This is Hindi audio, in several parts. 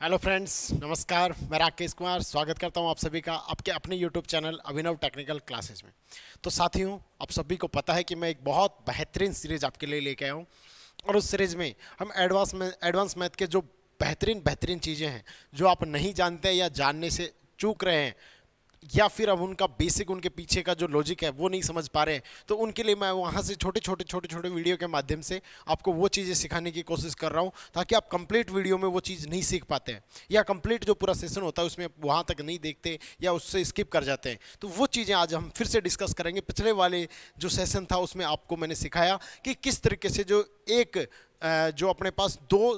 हेलो फ्रेंड्स, नमस्कार। मैं राकेश कुमार स्वागत करता हूं आप सभी का आपके अपने यूट्यूब चैनल अभिनव टेक्निकल क्लासेस में। तो साथियों, आप सभी को पता है कि मैं एक बहुत बेहतरीन सीरीज आपके लिए लेके आया हूं और उस सीरीज में हम एडवांस मैथ के जो बेहतरीन बेहतरीन चीज़ें हैं जो आप नहीं जानते हैं या जानने से चूक रहे हैं, या फिर अब उनका बेसिक उनके पीछे का जो लॉजिक है वो नहीं समझ पा रहे हैं, तो उनके लिए मैं वहाँ से छोटे छोटे वीडियो के माध्यम से आपको वो चीज़ें सिखाने की कोशिश कर रहा हूँ, ताकि आप कंप्लीट वीडियो में वो चीज़ नहीं सीख पाते हैं या कंप्लीट जो पूरा सेशन होता है उसमें वहाँ तक नहीं देखते या उससे स्किप कर जाते हैं। तो वो चीज़ें आज हम फिर से डिस्कस करेंगे। पिछले वाले जो सेशन था उसमें आपको मैंने सिखाया कि किस तरीके से जो एक जो अपने पास दो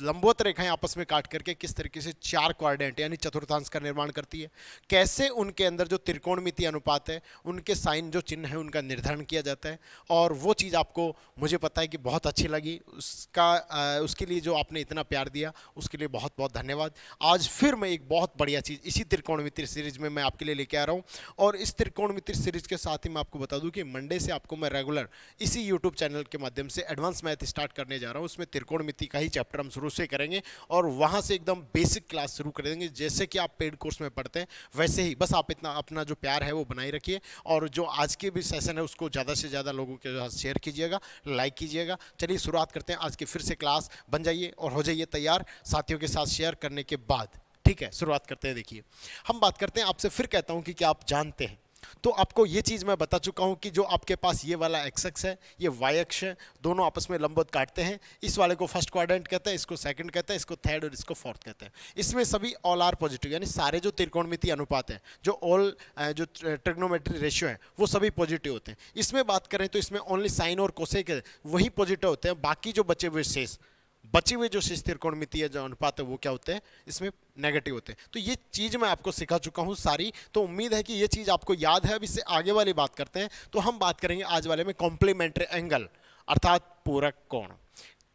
लंबवत रेखाएं आपस में काट करके किस तरीके से चार क्वाड्रेंट यानी चतुर्थांश का निर्माण करती है, कैसे उनके अंदर जो त्रिकोणमितीय अनुपात है उनके साइन जो चिन्ह है उनका निर्धारण किया जाता है। और वो चीज़ आपको मुझे पता है कि बहुत अच्छी लगी, उसके लिए जो आपने इतना प्यार दिया उसके लिए बहुत बहुत धन्यवाद। आज फिर मैं एक बहुत बढ़िया चीज़ इसी त्रिकोणमितीय सीरीज में मैं आपके लिए लेके आ रहा हूँ। और इस त्रिकोणमितीय सीरीज के साथ ही मैं आपको बता दूं कि मंडे से आपको मैं रेगुलर इसी यूट्यूब चैनल के माध्यम से एडवांस मैथ स्टार्ट करने जा रहा हूँ। उसमें त्रिकोणमिति का ही चैप्टर हम शुरू से करेंगे और वहां से एकदम बेसिक क्लास शुरू कर देंगे। जैसे कि आप पेड कोर्स में पढ़ते हैं वैसे ही, बस आप इतना अपना जो प्यार है वो बनाए रखिए और जो आज के भी सेशन है उसको ज़्यादा से ज़्यादा लोगों के साथ शेयर कीजिएगा, लाइक कीजिएगा। चलिए शुरुआत करते हैं आज की फिर से क्लास। बन जाइए और हो जाइए तैयार साथियों के साथ शेयर करने के बाद। ठीक है, शुरुआत करते हैं। देखिए, हम बात करते हैं, आपसे फिर कहता हूं कि क्या आप जानते हैं, तो आपको ये चीज़ मैं बता चुका हूं कि जो आपके पास ये वाला एक्स अक्ष है, ये वाई अक्ष है, दोनों आपस में लंबवत काटते हैं। इस वाले को फर्स्ट क्वाड्रेंट कहते हैं, इसको सेकंड कहते हैं, इसको थर्ड और इसको फोर्थ कहते हैं। इसमें सभी ऑल आर पॉजिटिव, यानी सारे जो त्रिकोणमितीय अनुपात है, जो ऑल जो ट्रिग्नोमेट्री रेशियो है वो सभी पॉजिटिव होते हैं। इसमें बात करें तो इसमें ओनली साइन और कोसेक वही पॉजिटिव होते हैं, बाकी जो बचे हुए जो शेष त्रिकोणमितीय जो अनुपात है वो क्या होते हैं, इसमें नेगेटिव होते हैं। तो ये चीज मैं आपको सिखा चुका हूं सारी, तो उम्मीद है कि ये चीज आपको याद है। अब इससे आगे वाली बात करते हैं। तो हम बात करेंगे आज वाले में कॉम्प्लीमेंट्री एंगल अर्थात पूरक कोण।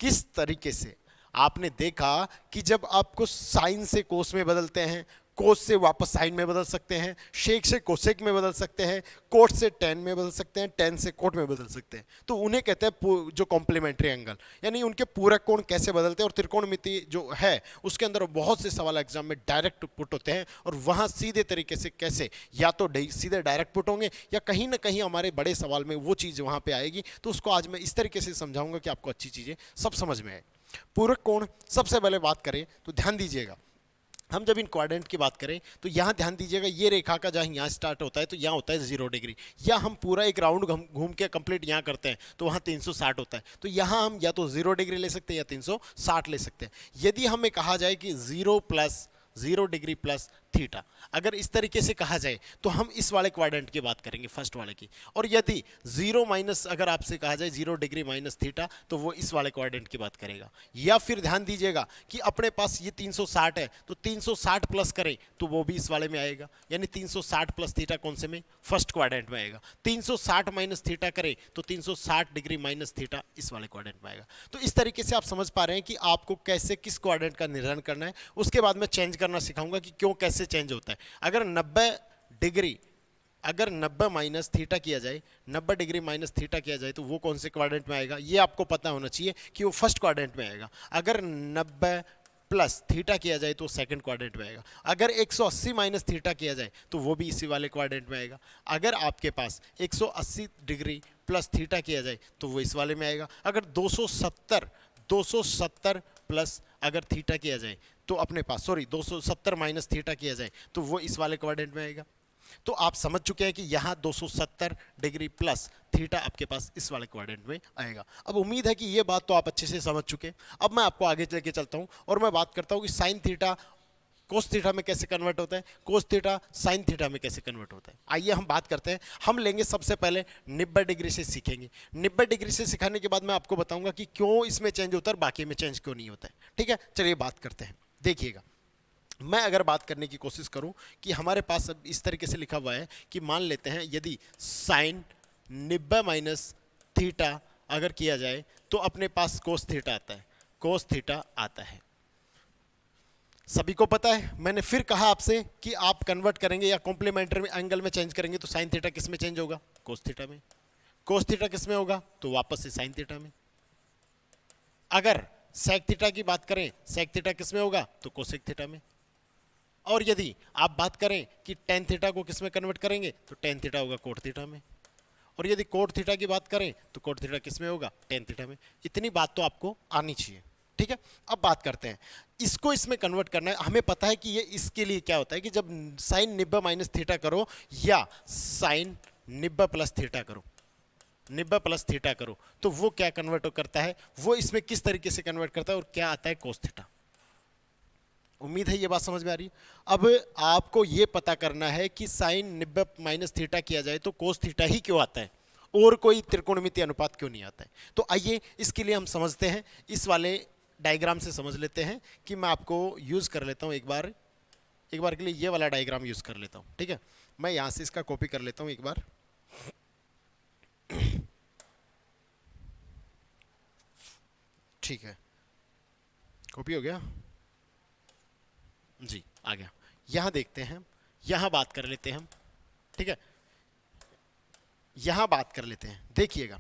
किस तरीके से आपने देखा कि जब आपको साइन से कोस में बदलते हैं, कोस से वापस साइन में बदल सकते हैं, शेक से कोसेक में बदल सकते हैं, कोट से टेन में बदल सकते हैं, टेन से कोट में बदल सकते हैं, तो उन्हें कहते हैं जो कॉम्प्लीमेंट्री एंगल, यानी उनके पूरक कोण कैसे बदलते हैं। और त्रिकोणमिति जो है उसके अंदर बहुत से सवाल एग्जाम में डायरेक्ट पुट होते हैं और वहां सीधे तरीके से कैसे या तो सीधे डायरेक्ट पुट होंगे या कहीं ना कहीं हमारे बड़े सवाल में वो चीज़ वहां पे आएगी। तो उसको आज मैं इस तरीके से समझाऊंगा कि आपको अच्छी चीज़ें सब समझ में आए। पूरक कोण सबसे पहले बात करें तो ध्यान दीजिएगा, हम जब इन क्वाड्रेंट की बात करें तो यहाँ ध्यान दीजिएगा, ये रेखा का जहाँ यहाँ स्टार्ट होता है तो यहाँ होता है 0 डिग्री, या हम पूरा एक राउंड घूम के कंप्लीट यहाँ करते हैं तो वहाँ 360 होता है। तो यहाँ हम या तो 0 डिग्री ले सकते हैं या 360 ले सकते हैं। यदि हमें कहा जाए कि 0 डिग्री प्लस थीटा, अगर इस तरीके से कहा जाए तो हम इस वाले क्वाड्रेंट की बात करेंगे, फर्स्ट वाले की। और यदि 0 माइनस अगर आपसे कहा जाए 0 डिग्री माइनस थीटा तो वो इस वाले क्वाड्रेंट की बात करेगा। या फिर ध्यान दीजिएगा कि अपने पास ये 360 है तो 360 प्लस करें तो वो भी इस वाले में आएगा, यानी 360 प्लस थीटा कौन से में, फर्स्ट क्वाड्रेंट में आएगा। 360 माइनस थीटा करें तो 360 डिग्री माइनस थीटा इस वाले क्वाड्रेंट में आएगा। तो इस तरीके से आप समझ पा रहे हैं कि आपको कैसे किस क्वाड्रेंट का निर्धारण करना है। उसके बाद मैं चेंज करना सिखाऊंगा कि क्यों कैसे चेंज होता है। अगर 90 माइनस थीटा किया जाए, 90 डिग्री माइनस थीटा किया जाए तो वो कौन से क्वाड्रेंट में आएगा, ये आपको पता होना चाहिए कि वो फर्स्ट क्वाड्रेंट में आएगा। अगर 90 प्लस थीटा किया जाए तो सेकंड क्वाड्रेंट में आएगा। अगर 180 माइनस थीटा किया जाए तो वो भी इसी वाले क्वाड्रेंट में आएगा। अगर आपके पास 180 डिग्री प्लस थीटा किया जाए तो वो इस वाले में आएगा। अगर 270 प्लस अगर थीटा किया जाए तो अपने पास 270 माइनस थीटा किया जाए तो वो इस वाले क्वाड्रेंट में आएगा। तो आप समझ चुके हैं कि यहाँ 270 डिग्री प्लस थीटा आपके पास इस वाले क्वाड्रेंट में आएगा। अब उम्मीद है कि ये बात तो आप अच्छे से समझ चुके हैं। अब मैं आपको आगे लेके चलता हूँ और मैं बात करता हूँ कि साइन थीटा कोस थीटा में कैसे कन्वर्ट होता है, कोस थीटा साइन थीटा में कैसे कन्वर्ट होता है। आइए हम बात करते हैं। हम लेंगे सबसे पहले 90 डिग्री से सीखेंगे। 90 डिग्री से सिखाने के बाद मैं आपको बताऊंगा कि क्यों इसमें चेंज होता है और बाकी में चेंज क्यों नहीं होता है। ठीक है, चलिए बात करते हैं। देखिएगा, मैं अगर बात करने की कोशिश करूं कि हमारे पास अब इस तरीके से लिखा हुआ है कि मान लेते हैं यदि साइन 90 माइनस थीटा अगर किया जाए तो अपने पास कोस थीटा आता है, कोस थीटा आता है। सभी को पता है, मैंने फिर कहा आपसे कि आप कन्वर्ट करेंगे या कॉम्प्लीमेंट्री एंगल में चेंज करेंगे तो साइन थीटा किस में चेंज होगा, कोस थीटा में। कोस थीटा किस में होगा तो वापस से साइन थीटा में। अगर सेक थीटा की बात करें, सेक थीटा किस में होगा, तो कोसेक थीटा में। और यदि आप बात करें कि टेन थीटा को किस में कन्वर्ट करेंगे, तो टेन थीटा होगा कोट थीटा में। और यदि कोट थीटा की बात करें तो कोट थीटा किस में होगा, टेन थीटा में। इतनी बात तो आपको आनी चाहिए, ठीक है। अब बात करते हैं इसको इसमें कन्वर्ट करना है। हमें पता है कि ये इसके लिए क्या होता है कि जब साइन 90 माइनस थीटा करो या साइन 90 प्लस थीटा करो, 90 प्लस थीटा करो, तो वो क्या कन्वर्ट करता है, वो इसमें किस तरीके से कन्वर्ट करता है और क्या आता है, कोस थीटा। उम्मीद है ये बात समझ में आ रही है। अब आपको ये पता करना है कि साइन 90 माइनस थीटा किया जाए तो कोस थीटा ही क्यों आता है और कोई त्रिकोणमितीय अनुपात क्यों नहीं आता है। तो आइए इसके लिए हम समझते हैं, इस वाले डायग्राम से समझ लेते हैं कि मैं आपको यूज कर लेता हूं एक बार के लिए ये वाला डायग्राम यूज कर लेता हूं, ठीक है। मैं यहां से इसका कॉपी कर लेता हूं एक बार। ठीक है, कॉपी हो गया जी, आ गया। यहां देखते हैं, यहां बात कर लेते हैं हम, ठीक है। यहां बात कर लेते हैं, देखिएगा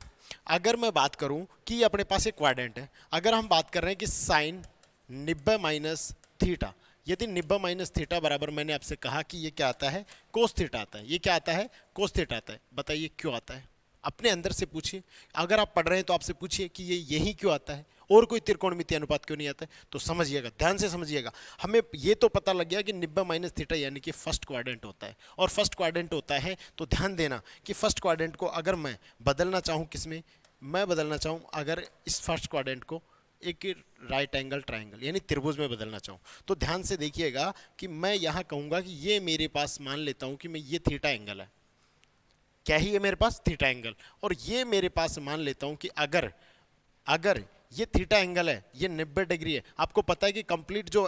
अगर मैं बात करूं कि ये अपने पास एक क्वाड्रेंट है, अगर हम बात कर रहे हैं कि साइन 90 माइनस थीटा, यदि 90 माइनस थीटा बराबर, मैंने आपसे कहा कि ये क्या आता है, कोस थीटा आता है। ये क्या आता है, कोस थीटा आता है। बताइए क्यों आता है, अपने अंदर से पूछिए। अगर आप पढ़ रहे हैं तो आपसे पूछिए कि ये यही क्यों आता है और कोई त्रिकोणमितीय अनुपात क्यों नहीं आता है। तो समझिएगा, ध्यान से समझिएगा। हमें ये तो पता लग गया कि 90 माइनस थीटा यानी कि फर्स्ट क्वाड्रेंट होता है, और फर्स्ट क्वाड्रेंट होता है तो ध्यान देना कि फर्स्ट क्वाड्रेंट को अगर मैं बदलना चाहूँ किसमें, मैं बदलना चाहूँ अगर इस फर्स्ट क्वाड्रेंट को एक राइट एंगल ट्राइंगल यानी त्रिभुज में बदलना चाहूँ, तो ध्यान से देखिएगा कि मैं यहाँ कहूँगा कि ये मेरे पास, मान लेता हूँ कि मैं ये थीटा एंगल है, क्या ही है मेरे पास, थीटा एंगल। और ये मेरे पास मान लेता हूं कि अगर अगर ये थीटा एंगल है, ये 90 डिग्री है। आपको पता है कि कंप्लीट जो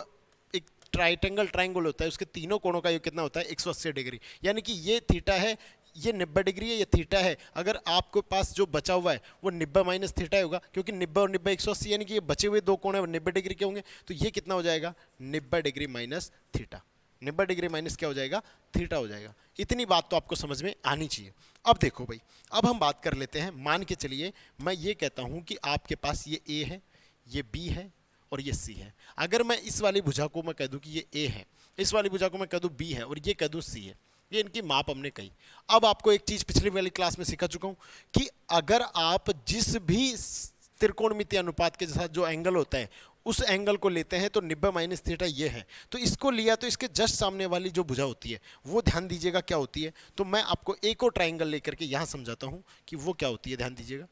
एक ट्राइटेंगल ट्राइंगल होता है उसके तीनों कोणों का योग कितना होता है, 180 डिग्री। यानी कि ये थीटा है, ये 90 डिग्री है, ये थीटा है। अगर आपके पास जो बचा हुआ है वो 90 माइनस थीटा होगा, क्योंकि 90 और 90 180, यानी कि ये बचे हुए दो कोण है 90 डिग्री के होंगे। तो ये कितना हो जाएगा, 90 degree minus theta. 90 degree minus क्या हो जाएगा, थीटा हो जाएगा। इतनी बात तो आपको समझ में आनी चाहिए। अब देखो भाई, अब हम बात कर लेते हैं, मान के चलिए मैं ये कहता हूं कि आपके पास ये ए है, ये बी है और ये सी है। अगर मैं इस वाली भुजा को मैं कह दूं कि ये ए है, इस वाली भुजा को मैं कह दूं बी है और ये कह दूं सी है, ये इनकी माप हमने कही। अब आपको एक चीज पिछली वाली क्लास में सिखा चुका हूं कि अगर आप जिस भी त्रिकोणमितीय अनुपात के साथ जो एंगल होता है उस एंगल को लेते हैं तो 90 माइनस थीटा ये है, तो इसको लिया तो इसके जस्ट सामने वाली जो भुजा होती है वो ध्यान दीजिएगा क्या होती है। तो मैं आपको एक और ट्राइंगल लेकर के यहां समझाता हूं कि वो क्या होती है, ध्यान दीजिएगा।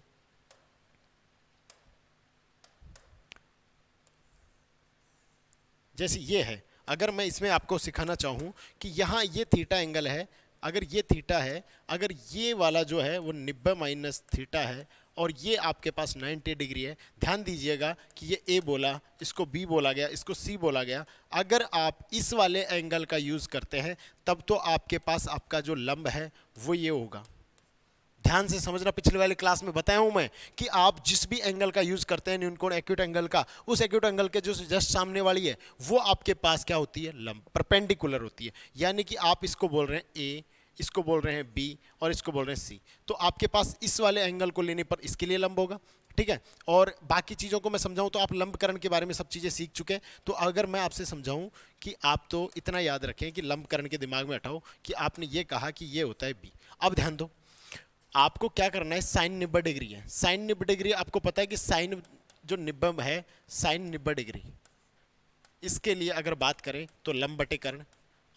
जैसे ये है, अगर मैं इसमें आपको सिखाना चाहूं कि यहाँ ये थीटा एंगल है, अगर ये थीटा है, अगर ये वाला जो है वो 90 माइनस थीटा है और ये आपके पास 90 डिग्री है। ध्यान दीजिएगा कि ये ए बोला, इसको बी बोला गया, इसको सी बोला गया। अगर आप इस वाले एंगल का यूज करते हैं तब तो आपके पास आपका जो लंब है वो ये होगा। ध्यान से समझना, पिछले वाले क्लास में बताया हूं मैं कि आप जिस भी एंगल का यूज करते हैं न्यूनकोण एक्यूट एंगल का, उस एक्यूट एंगल के जो जस्ट सामने वाली है वो आपके पास क्या होती है, लंब, परपेंडिकुलर होती है। यानी कि आप इसको बोल रहे हैं ए, इसको बोल रहे हैं बी और इसको बोल रहे हैं सी, तो आपके पास इस वाले एंगल को लेने पर इसके लिए लंब होगा, ठीक है। और बाकी चीज़ों को मैं समझाऊं तो आप लंबकरण के बारे में सब चीज़ें सीख चुके हैं। तो अगर मैं आपसे समझाऊं कि आप तो इतना याद रखें कि लंबकरण के दिमाग में हटाओ कि आपने ये कहा कि ये होता है बी। अब ध्यान दो, आपको क्या करना है, साइन 90 डिग्री है, साइन 90 डिग्री आपको पता है कि साइन जो 90 है, साइन 90 डिग्री, इसके लिए अगर बात करें तो लंब बटे कर्ण,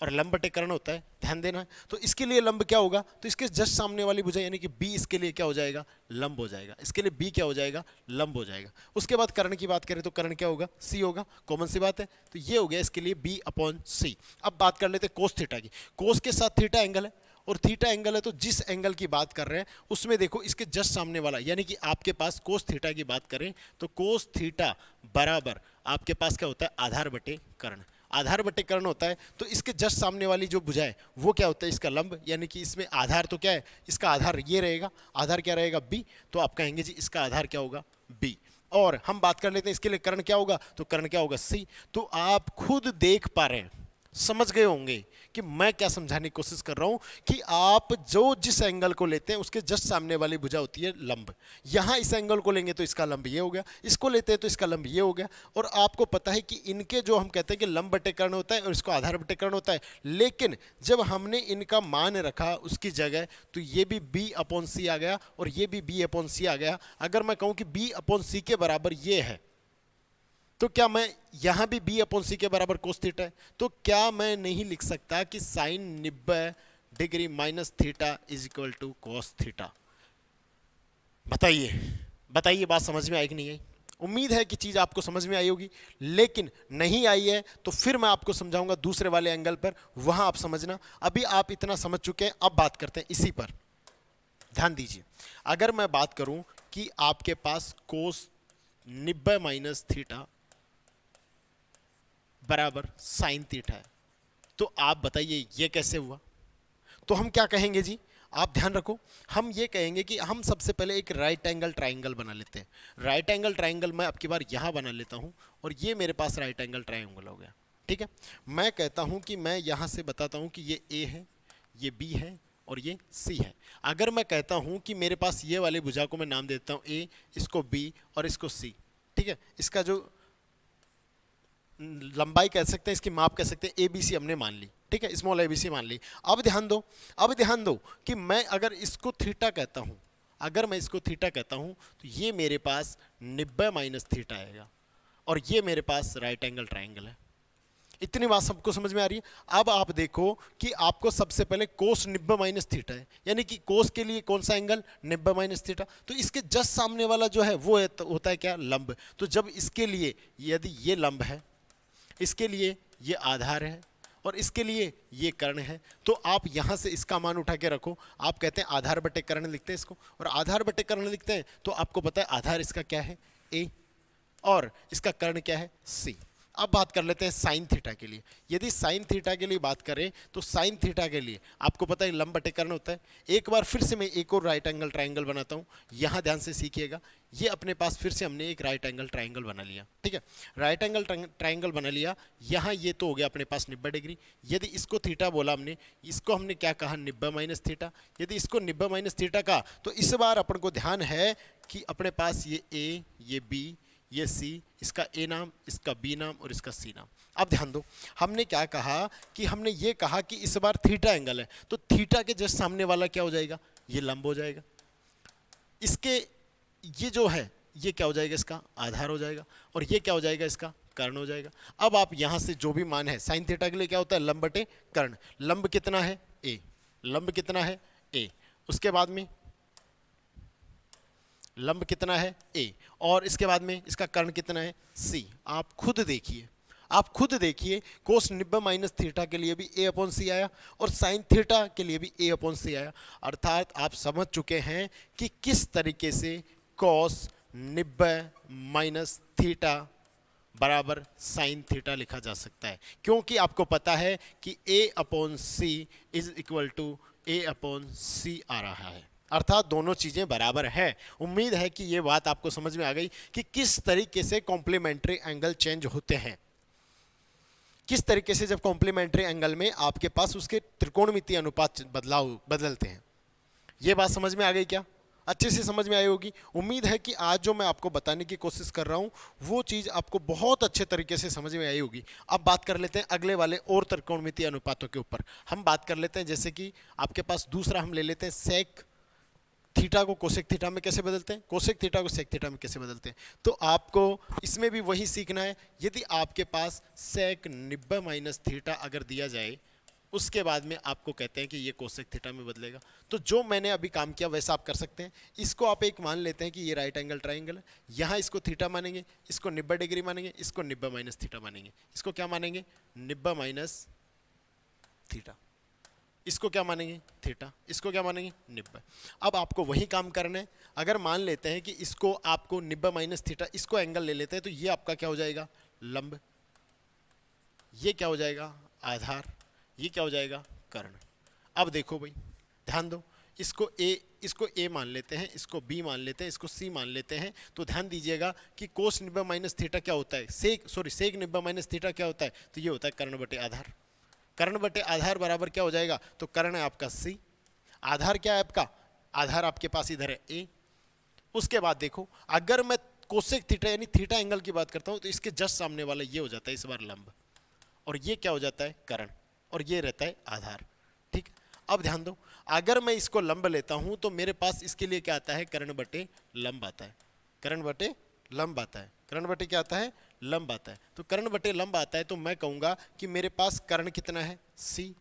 और लंब बटे कर्ण होता है, ध्यान देना। तो इसके लिए लंब क्या होगा, तो इसके जस्ट सामने वाली भुजा यानी कि बी, इसके लिए क्या हो जाएगा, लंब हो जाएगा। इसके लिए बी क्या हो जाएगा, लंब हो जाएगा। उसके बाद कर्ण की बात करें तो कर्ण क्या होगा, सी होगा, कॉमन सी बात है। तो ये हो गया इसके लिए बी अपॉन सी। अब बात कर लेते हैं कोस थीटा की। कोस के साथ थीटा एंगल है और थीटा एंगल है, तो जिस एंगल की बात कर रहे हैं उसमें देखो इसके जस्ट सामने वाला, यानी कि आपके पास कोस थीटा की बात करें तो कोस थीटा बराबर आपके पास क्या होता है, आधार बटे कर्ण। आधार बटे कर्ण होता है, तो इसके जस्ट सामने वाली जो भुजा है वो क्या होता है, इसका लंब। यानी कि इसमें आधार तो क्या है, इसका आधार ये रहेगा, आधार क्या रहेगा, बी। तो आप कहेंगे जी इसका आधार क्या होगा, बी। और हम बात कर लेते हैं इसके लिए कर्ण क्या होगा, तो कर्ण क्या होगा, सी। तो आप खुद देख पा रहे हैं, समझ गए होंगे कि मैं क्या समझाने की कोशिश कर रहा हूं कि आप जो जिस एंगल को लेते हैं उसके जस्ट सामने वाली भुजा होती है लंब। यहां इस एंगल को लेंगे तो इसका लंब ये हो गया, इसको लेते हैं तो इसका लंब ये हो गया। और आपको पता है कि इनके जो हम कहते हैं कि लंब बटे कर्ण होता है और इसको आधार बटे कर्ण होता है, लेकिन जब हमने इनका मान रखा उसकी जगह तो ये भी b अपॉन सी आ गया और ये भी b अपॉन सी आ गया। अगर मैं कहूं कि b अपॉन सी के बराबर ये है तो क्या मैं यहां भी b अपॉन सी के बराबर कोस थीटा है, तो क्या मैं नहीं लिख सकता कि sine 90 degree minus theta is equal to cos theta? बताइए बताइए, बात समझ में आई कि नहीं आई? उम्मीद है कि चीज आपको समझ में आई होगी, लेकिन नहीं आई है तो फिर मैं आपको समझाऊंगा दूसरे वाले एंगल पर, वहां आप समझना। अभी आप इतना समझ चुके हैं, अब बात करते हैं इसी पर। ध्यान दीजिए, अगर मैं बात करूं कि आपके पास कोस 90 माइनस थीटा बराबर साइन थीटा है, तो आप बताइए ये कैसे हुआ? तो हम क्या कहेंगे जी, आप ध्यान रखो, हम ये कहेंगे कि हम सबसे पहले एक राइट एंगल ट्राइंगल बना लेते हैं। राइट एंगल ट्राइंगल मैं अब की बार यहां बना लेता हूं और ये मेरे पास राइट एंगल ट्राइंगल हो गया। ठीक है, मैं कहता हूं कि मैं यहां से बताता हूं कि ये ए है, ये बी है और ये सी है। अगर मैं कहता हूं कि मेरे पास ये वाली भुजा को मैं नाम देता हूं ए, इसको बी और इसको सी, ठीक है, इसका जो लंबाई कह सकते हैं, इसकी माप कह सकते हैं, ए बी सी हमने मान ली, ठीक है, स्मॉल ए बी सी मान ली। अब ध्यान दो, अब ध्यान दो कि मैं अगर इसको थीटा कहता हूं, अगर मैं इसको थीटा कहता हूं तो ये मेरे पास 90 माइनस थीटा आएगा और ये मेरे पास राइट एंगल ट्राइंगल है। इतनी बात सबको समझ में आ रही है? अब आप देखो कि आपको सबसे पहले कोस 90 माइनस थीटा है, यानी कि कोस के लिए कौन सा एंगल 90 माइनस थीटा, तो इसके जस्ट सामने वाला जो है वो है, तो होता है क्या, लंब। तो जब इसके लिए यदि ये लंब है, इसके लिए ये आधार है और इसके लिए ये कर्ण है, तो आप यहां से इसका मान उठा के रखो। आप कहते हैं आधार बटे कर्ण लिखते हैं इसको, और आधार बटे कर्ण लिखते हैं तो आपको पता है आधार इसका क्या है, ए, और इसका कर्ण क्या है, सी। अब बात कर लेते हैं साइन थीटा के लिए। यदि साइन थीटा के लिए बात करें तो साइन थीटा के लिए आपको पता है लंब बटे कर्ण होता है। एक बार फिर से मैं एक और राइट एंगल ट्राइंगल बनाता हूं, यहां ध्यान से सीखिएगा। ये अपने पास फिर से हमने एक राइट एंगल ट्राइंगल बना लिया, ठीक है, राइट एंगल ट्राइंगल बना लिया। यहाँ ये तो हो गया अपने पास 90 डिग्री। यदि इसको थीटा बोला हमने, इसको हमने क्या कहा, 90 माइनस थीटा। यदि इसको 90 माइनस थीटा का, तो इस बार अपन को ध्यान है कि अपने पास ये ए, ये बी, ये सी, इसका ए नाम, इसका बी नाम और इसका सी नाम। अब ध्यान दो, हमने क्या कहा कि हमने ये कहा कि इस बार थीटा एंगल है, तो थीटा के जस्ट सामने वाला क्या हो जाएगा, ये लंब हो जाएगा। इसके ये जो है ये क्या हो जाएगा, इसका आधार हो जाएगा, और ये क्या हो जाएगा, इसका कर्ण हो जाएगा। अब आप यहां से जो भी मान है साइन थीटा के लिए क्या होता है, लंब बटे कर्ण। लंब कितना है, ए, लंब कितना है, ए, उसके बाद में लंब कितना है, ए, और इसके बाद में इसका कर्ण कितना है, सी। आप खुद देखिए, आप खुद देखिए, कोस 90 माइनस थीटा के लिए भी ए अपॉन सी आया और साइन थीटा के लिए भी ए अपॉन सी आया। अर्थात आप समझ चुके हैं कि किस तरीके से कोस 90 माइनस थीटा बराबर साइन थीटा लिखा जा सकता है, क्योंकि आपको पता है कि A upon C is equal to A upon C आ रहा है, अर्थात दोनों चीजें बराबर है। उम्मीद है कि ये बात आपको समझ में आ गई कि किस तरीके से कॉम्प्लीमेंट्री एंगल चेंज होते हैं, किस तरीके से जब कॉम्प्लीमेंट्री एंगल में आपके पास उसके त्रिकोणमितीय अनुपात बदलते हैं। ये बात समझ में आ गई क्या? अच्छे से समझ में आई होगी। उम्मीद है कि आज जो मैं आपको बताने की कोशिश कर रहा हूं वो चीज़ आपको बहुत अच्छे तरीके से समझ में आई होगी। अब बात कर लेते हैं अगले वाले और त्रिकोणमितीय अनुपातों के ऊपर। हम बात कर लेते हैं, जैसे कि आपके पास दूसरा हम ले लेते हैं, सेक थीटा को कोसेक थीटा में कैसे बदलते हैं, कोसेक थीटा को सेक थीटा में कैसे बदलते हैं। तो आपको इसमें भी वही सीखना है। यदि आपके पास सेक 90 माइनस थीटा अगर दिया जाए, उसके बाद में आपको कहते हैं कि ये कोसेक थीटा में बदलेगा, तो जो मैंने अभी काम किया वैसा आप कर सकते हैं। इसको आप एक मान लेते हैं कि ये राइट एंगल ट्राइंगल है, यहाँ इसको थीटा मानेंगे, इसको 90 डिग्री मानेंगे, इसको 90 माइनस थीटा मानेंगे। इसको क्या मानेंगे, 90 माइनस थीटा, इसको क्या मानेंगे, थीटा, इसको क्या मानेंगे, 90। अब आपको वही काम करना है। अगर मान लेते हैं कि इसको आपको 90 माइनस थीटा, इसको एंगल ले लेते हैं, तो ये आपका क्या हो जाएगा, लंब, ये क्या हो जाएगा, आधार, ये क्या हो जाएगा, कर्ण। अब देखो भाई, ध्यान दो, इसको ए मान लेते हैं, इसको बी मान लेते हैं, इसको सी मान लेते हैं। तो ध्यान दीजिएगा कि कोस 90 माइनस थीटा क्या होता है, सेक 90 माइनस थीटा क्या होता है, तो ये होता है कर्ण बटे आधार। कर्ण बटे आधार बराबर क्या हो जाएगा, तो कर्ण है आपका सी, आधार क्या है आपका, आधार आपके पास इधर है ए। उसके बाद देखो अगर मैं कोसेक थीटा यानी थीटा एंगल की बात करता हूं तो इसके जस्ट सामने वाला ये हो जाता है इस बार लंब, और ये क्या हो जाता है कर्ण, और ये रहता है आधार। ठीक, अब ध्यान दो अगर मैं इसको लंब लेता हूं तो मेरे पास इसके लिए क्या आता है, कर्ण बटे लंब आता है, कर्ण बटे लंब आता है, कर्ण बटे क्या आता है, लंब आता है। तो कर्ण बटे लंब आता है तो मैं कहूंगा कि मेरे पास कर्ण कितना है सी,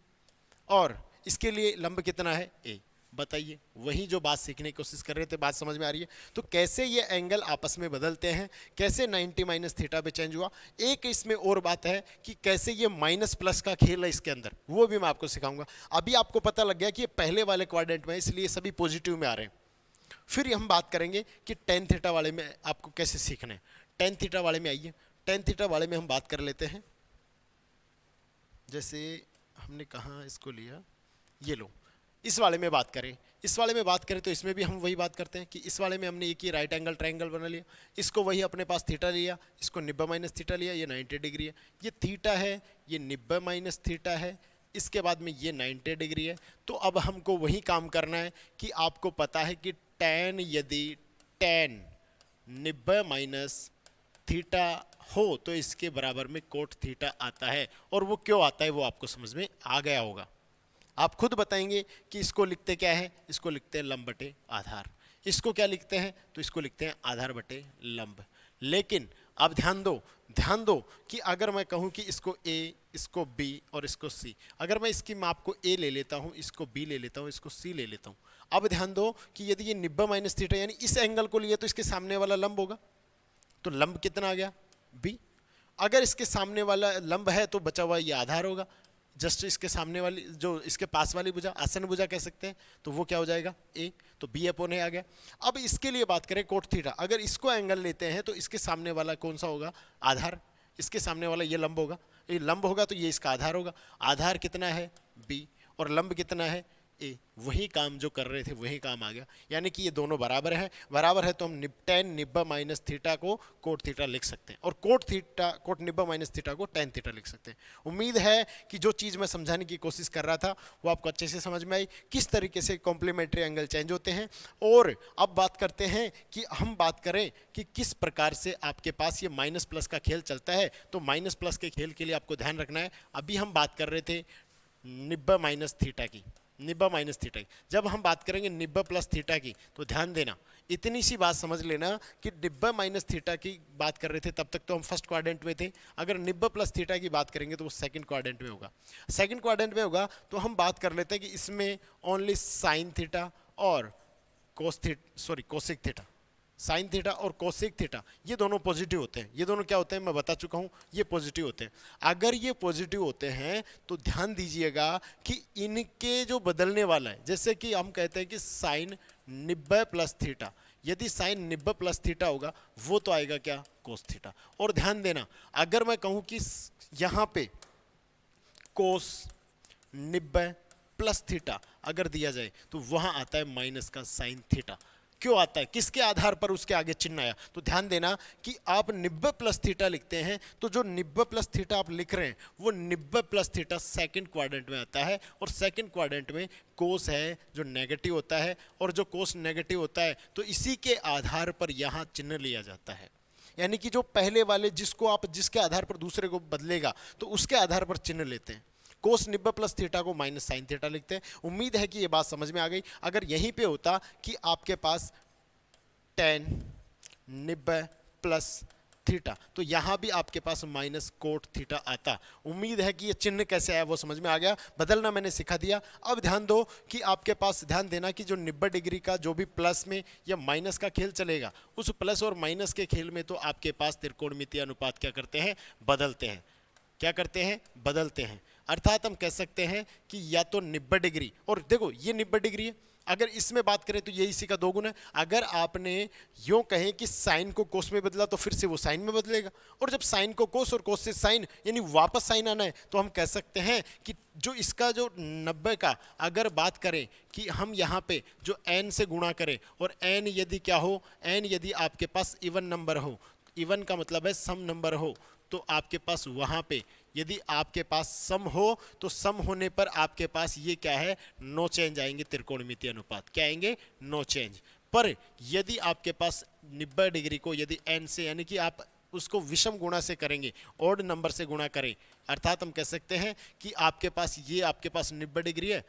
और इसके लिए लंब कितना है ए। बताइए, वही जो बात सीखने की कोशिश कर रहे थे, बात समझ में आ रही है। तो कैसे ये एंगल आपस में बदलते हैं, कैसे 90 माइनस थीटा पे चेंज हुआ। एक इसमें और बात है कि कैसे ये माइनस प्लस का खेल है इसके अंदर, वो भी मैं आपको सिखाऊंगा। अभी आपको पता लग गया कि ये पहले वाले क्वाड्रेंट में है, इसलिए सभी पॉजिटिव में आ रहे हैं। फिर हम बात करेंगे कि टेन थीटा वाले में आपको कैसे सीखना है। टेन थीटा वाले में आइए, टेन थीटा वाले में हम बात कर लेते हैं। जैसे हमने कहाँ इसको लिया, ये लो, इस वाले में बात करें, इस वाले में बात करें तो इसमें भी हम वही बात करते हैं कि इस वाले में हमने एक ही राइट एंगल ट्रायंगल बना लिया, इसको वही अपने पास थीटा लिया, इसको 90 माइनस थीटा लिया, ये 90 डिग्री है, ये थीटा है, ये 90 माइनस थीटा है, इसके बाद में ये 90 डिग्री है। तो अब हमको वही काम करना है कि आपको पता है कि tan यदि tan 90 माइनस थीटा हो तो इसके बराबर में कोट थीटा आता है, और वो क्यों आता है वो आपको समझ में आ गया होगा। आप खुद बताएंगे कि इसको लिखते क्या है, इसको लिखते हैं लंब बटे आधार, इसको क्या लिखते हैं, तो इसको लिखते हैं आधार बटे लंब। लेकिन अब ध्यान दो कि अगर मैं कहूं कि इसको ए, इसको बी और इसको सी, अगर मैं इसकी माप को ए ले लेता हूं, इसको बी ले लेता हूं, इसको सी ले लेता हूं, अब ध्यान दो कि यदि ये 90 माइनस थीटा यानी इस एंगल को लिए तो इसके सामने वाला लंब होगा, तो लंब कितना आ गया बी। अगर इसके सामने वाला लंब है तो बचा हुआ ये आधार होगा, जस्ट इसके सामने वाली जो इसके पास वाली भुजा आसन भुजा कह सकते हैं, तो वो क्या हो जाएगा ए, तो बी अपॉन ए आ गया। अब इसके लिए बात करें कोट थीटा, अगर इसको एंगल लेते हैं तो इसके सामने वाला कौन सा होगा, आधार, इसके सामने वाला ये लंब होगा, ये लंब होगा तो ये इसका आधार होगा, आधार कितना है बी और लंब कितना है ए। वही काम जो कर रहे थे वही काम आ गया, यानी कि ये दोनों बराबर है तो हम tan 90 माइनस थीटा को कोट थीटा लिख सकते हैं, और कोट 90 माइनस थीटा को tan थीटा लिख सकते हैं। उम्मीद है कि जो चीज़ मैं समझाने की कोशिश कर रहा था वो आपको अच्छे से समझ में आई, किस तरीके से कॉम्प्लीमेंट्री एंगल चेंज होते हैं। और अब बात करते हैं कि हम बात करें कि किस प्रकार से आपके पास ये माइनस प्लस का खेल चलता है। तो माइनस प्लस के खेल के लिए आपको ध्यान रखना है, अभी हम बात कर रहे थे 90 माइनस थीटा की, 90 माइनस थीटा की, जब हम बात करेंगे 90 प्लस थीटा की तो ध्यान देना, इतनी सी बात समझ लेना कि 90 माइनस थीटा की बात कर रहे थे तब तक तो हम फर्स्ट क्वाड्रेंट में थे, अगर 90 प्लस थीटा की बात करेंगे तो वो सेकंड क्वाड्रेंट में होगा। सेकंड क्वाड्रेंट में होगा तो हम बात कर लेते हैं कि इसमें ओनली साइन थीटा और कोसेक थीटा, साइन थीटा और कोसेक थीटा ये दोनों पॉजिटिव होते हैं। ये दोनों क्या होते हैं मैं बता चुका हूँ, ये पॉजिटिव होते हैं। अगर ये पॉजिटिव होते हैं तो ध्यान दीजिएगा कि इनके जो बदलने वाला है, जैसे कि हम कहते हैं कि साइन 90 प्लस थीटा, यदि साइन 90 प्लस थीटा होगा वो तो आएगा क्या कोस थीटा। और ध्यान देना अगर मैं कहूँ कि यहाँ पे कोस 90 प्लस थीटा अगर दिया जाए तो वहाँ आता है माइनस का साइन थीटा। क्यों आता है, किसके आधार पर उसके आगे चिन्ह आया, तो ध्यान देना कि आप 90 प्लस थीटा लिखते हैं तो जो 90 प्लस थीटा आप लिख रहे हैं वो 90 प्लस थीटा सेकंड क्वाड्रेंट में आता है, और सेकंड क्वाड्रेंट में कोस है जो नेगेटिव होता है, और जो कोस नेगेटिव होता है तो इसी के आधार पर यहाँ चिन्ह लिया जाता है। यानी कि जो पहले वाले जिसको आप जिसके आधार पर दूसरे को बदलेगा तो उसके आधार पर चिन्ह लेते हैं। कोस 90 प्लस थीटा को माइनस साइन थीटा लिखते हैं। उम्मीद है कि ये बात समझ में आ गई। अगर यहीं पे होता कि आपके पास tan 90 प्लस थीटा तो यहाँ भी आपके पास माइनस कोट थीटा आता। उम्मीद है कि ये चिन्ह कैसे आया वो समझ में आ गया, बदलना मैंने सिखा दिया। अब ध्यान दो कि आपके पास ध्यान देना कि जो 90 डिग्री का जो भी प्लस में या माइनस का खेल चलेगा उस प्लस और माइनस के खेल में तो आपके पास त्रिकोणमितीय अनुपात क्या करते हैं, बदलते हैं। क्या करते हैं, बदलते हैं। अर्थात हम कह सकते हैं कि या तो 90 डिग्री, और देखो ये 90 डिग्री है, अगर इसमें बात करें तो ये इसी का दोगुना है। अगर आपने यूं कहें कि साइन को कोस में बदला तो फिर से वो साइन में बदलेगा, और जब साइन को कोस और कोस से साइन यानी वापस साइन आना है तो हम कह सकते हैं कि जो इसका जो 90 का अगर बात करें कि हम यहाँ पे जो n से गुणा करें, और n यदि क्या हो, n यदि आपके पास इवन नंबर हो, इवन का मतलब है सम नंबर हो, तो आपके पास वहाँ पे यदि आपके पास सम हो तो सम होने पर आपके पास ये क्या है, नो चेंज आएंगे त्रिकोणमितीय अनुपात, क्या आएंगे, नो चेंज। पर यदि आपके पास 90 डिग्री को यदि n से, यानी कि आप उसको विषम गुणा से करेंगे, ऑड नंबर से गुणा करें, अर्थात हम कह सकते हैं कि आपके पास ये आपके पास 90 डिग्री है,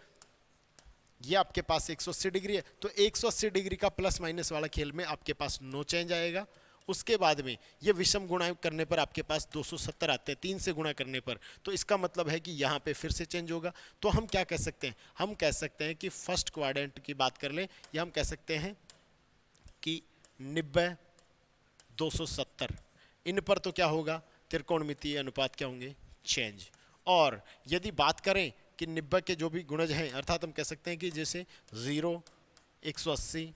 ये आपके पास 180 डिग्री है, तो 180 डिग्री का प्लस माइनस वाला खेल में आपके पास नो चेंज आएगा। उसके बाद में ये विषम गुणा करने पर आपके पास 270 आते हैं 3 से गुणा करने पर, तो इसका मतलब है कि यहाँ पे फिर से चेंज होगा। तो हम क्या कह सकते हैं, हम कह सकते हैं कि फर्स्ट क्वाड्रेंट की बात कर लें, या हम कह सकते हैं कि 90 270 इन पर तो क्या होगा, त्रिकोणमितीय अनुपात क्या होंगे, चेंज। और यदि बात करें कि 90 के जो भी गुणज हैं, अर्थात हम कह सकते हैं कि जैसे 0 180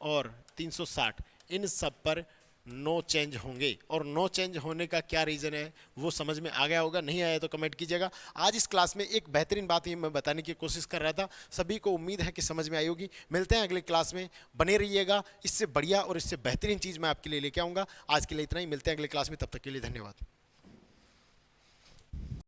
और 360, इन सब पर नो चेंज होंगे। और नो चेंज होने का क्या रीज़न है वो समझ में आ गया होगा, नहीं आया तो कमेंट कीजिएगा। आज इस क्लास में एक बेहतरीन बात ये मैं बताने की कोशिश कर रहा था, सभी को उम्मीद है कि समझ में आई होगी। मिलते हैं अगली क्लास में, बने रहिएगा, इससे बढ़िया और इससे बेहतरीन चीज़ मैं आपके लिए लेके आऊँगा। आज के लिए इतना ही, मिलते हैं अगली क्लास में, तब तक के लिए धन्यवाद।